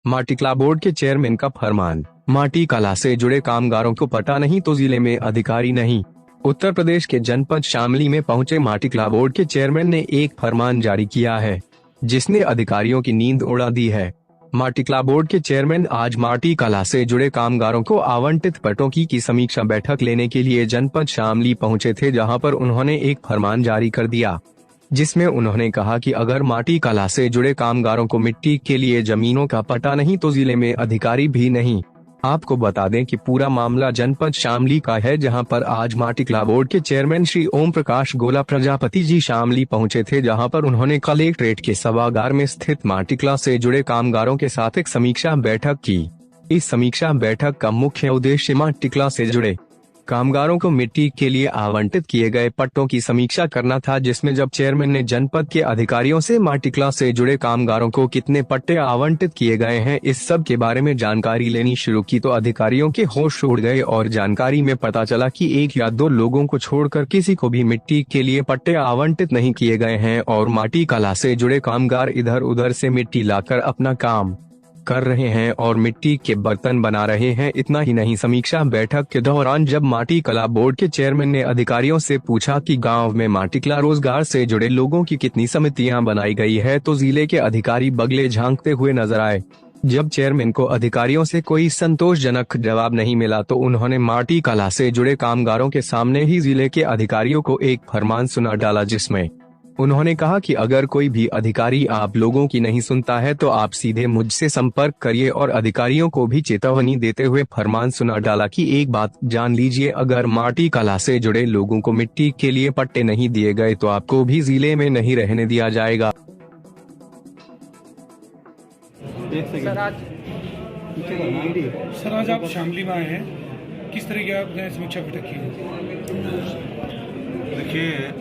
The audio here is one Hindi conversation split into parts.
माटी कला बोर्ड के चेयरमैन का फरमान, माटी कला से जुड़े कामगारों को पता नहीं तो जिले में अधिकारी नहीं। उत्तर प्रदेश के जनपद शामली में पहुंचे माटी कला बोर्ड के चेयरमैन ने एक फरमान जारी किया है, जिसने अधिकारियों की नींद उड़ा दी है। माटी कला बोर्ड के चेयरमैन आज माटी कला से जुड़े कामगारों को आवंटित पट्टों की समीक्षा बैठक लेने के लिए जनपद शामली पहुंचे थे, जहां पर उन्होंने एक फरमान जारी कर दिया, जिसमें उन्होंने कहा कि अगर माटी कला से जुड़े कामगारों को मिट्टी के लिए जमीनों का पट्टा नहीं तो जिले में अधिकारी भी नहीं। आपको बता दें कि पूरा मामला जनपद शामली का है, जहां पर आज माटी कला बोर्ड के चेयरमैन श्री ओम प्रकाश गोला प्रजापति जी शामली पहुंचे थे, जहां पर उन्होंने कलेक्ट्रेट के सभागार में स्थित माटी कला से जुड़े कामगारों के साथ एक समीक्षा बैठक की। इस समीक्षा बैठक का मुख्य उद्देश्य माटी कला से जुड़े कामगारों को मिट्टी के लिए आवंटित किए गए पट्टों की समीक्षा करना था, जिसमें जब चेयरमैन ने जनपद के अधिकारियों से माटी कला से जुड़े कामगारों को कितने पट्टे आवंटित किए गए हैं इस सब के बारे में जानकारी लेनी शुरू की तो अधिकारियों के होश उड़ गए और जानकारी में पता चला कि 1 या 2 लोगों को छोड़कर किसी को भी मिट्टी के लिए पट्टे आवंटित नहीं किए गए हैं और माटी कला से जुड़े कामगार इधर उधर से मिट्टी लाकर अपना काम कर रहे हैं और मिट्टी के बर्तन बना रहे हैं। इतना ही नहीं, समीक्षा बैठक के दौरान जब माटी कला बोर्ड के चेयरमैन ने अधिकारियों से पूछा कि गांव में माटी कला रोजगार से जुड़े लोगों की कितनी समितियां बनाई गई है, तो जिले के अधिकारी बगले झांकते हुए नजर आए। जब चेयरमैन को अधिकारियों से कोई संतोषजनक जवाब नहीं मिला तो उन्होंने माटी कला से जुड़े कामगारों के सामने ही जिले के अधिकारियों को एक फरमान सुना डाला, जिसमें उन्होंने कहा कि अगर कोई भी अधिकारी आप लोगों की नहीं सुनता है तो आप सीधे मुझसे संपर्क करिए। और अधिकारियों को भी चेतावनी देते हुए फरमान सुना डाला कि एक बात जान लीजिए, अगर माटी कला से जुड़े लोगों को मिट्टी के लिए पट्टे नहीं दिए गए तो आपको भी जिले में नहीं रहने दिया जाएगा। सर आज आप शामली में आए हैं, किस तरह की आपने समीक्षा बैठक की है? देखिए,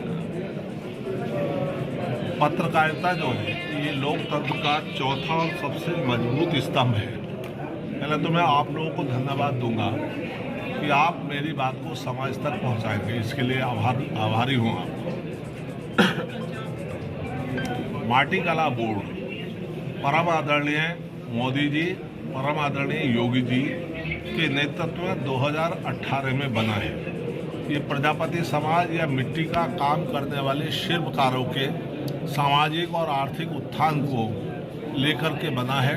पत्रकारिता जो है ये लोकतंत्र का चौथा और सबसे मजबूत स्तंभ है। पहले तो मैं आप लोगों को धन्यवाद दूंगा कि आप मेरी बात को समाज तक पहुंचाएंगे, इसके लिए आभारी हूँ आपको। माटी कला बोर्ड परम आदरणीय मोदी जी, परम आदरणीय योगी जी के नेतृत्व में 2018 में बना है। ये प्रजापति समाज या मिट्टी का काम करने वाले शिल्पकारों के सामाजिक और आर्थिक उत्थान को लेकर के बना है।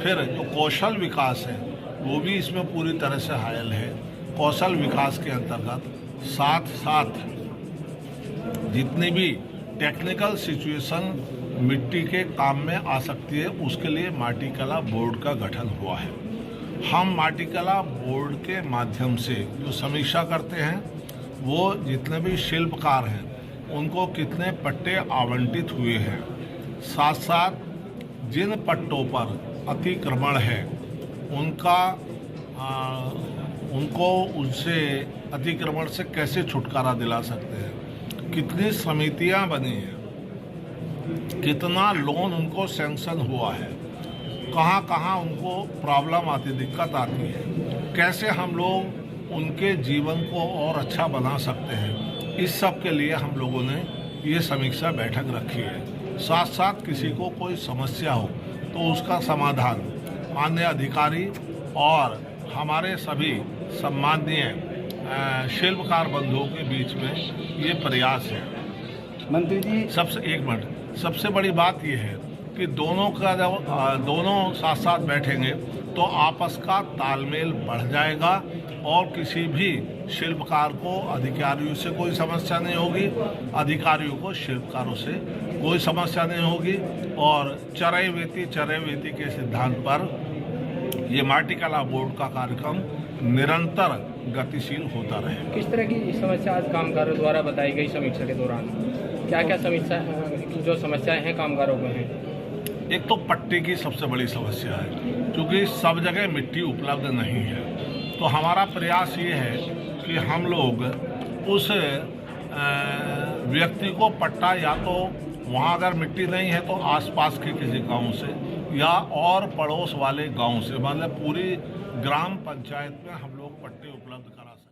फिर जो कौशल विकास है वो भी इसमें पूरी तरह से हायल है। कौशल विकास के अंतर्गत साथ साथ जितनी भी टेक्निकल सिचुएशन मिट्टी के काम में आ सकती है उसके लिए माटी कला बोर्ड का गठन हुआ है। हम माटी कला बोर्ड के माध्यम से जो समीक्षा करते हैं वो जितने भी शिल्पकार हैं उनको कितने पट्टे आवंटित हुए हैं, साथ साथ जिन पट्टों पर अतिक्रमण है उनको उनसे अतिक्रमण से कैसे छुटकारा दिला सकते हैं, कितनी समितियां बनी हैं, कितना लोन उनको सैंक्शन हुआ है, कहाँ कहाँ उनको प्रॉब्लम आती, दिक्कत आती है, कैसे हम लोग उनके जीवन को और अच्छा बना सकते हैं। इस सब के लिए हम लोगों ने ये समीक्षा बैठक रखी है। साथ साथ किसी को कोई समस्या हो तो उसका समाधान माननीय अधिकारी और हमारे सभी सम्माननीय शिल्पकार बंधुओं के बीच में ये प्रयास है। मंत्री जी, सबसे बड़ी बात ये है कि दोनों साथ साथ बैठेंगे तो आपस का तालमेल बढ़ जाएगा और किसी भी शिल्पकार को अधिकारियों से कोई समस्या नहीं होगी, अधिकारियों को शिल्पकारों से कोई समस्या नहीं होगी और चरैवेति के सिद्धांत पर ये माटी कला बोर्ड का कार्यक्रम निरंतर गतिशील होता रहेगा। किस तरह की समस्या आज कामगारों द्वारा बताई गई समीक्षा के दौरान? क्या क्या जो समस्याएं हैं कामगारों में हैं? एक तो पट्टे की सबसे बड़ी समस्या है, क्योंकि सब जगह मिट्टी उपलब्ध नहीं है। तो हमारा प्रयास ये है कि हम लोग उस व्यक्ति को पट्टा या तो वहाँ अगर मिट्टी नहीं है तो आसपास के किसी गांव से या और पड़ोस वाले गांव से, मतलब पूरी ग्राम पंचायत में हम लोग पट्टे उपलब्ध करा सकते हैं।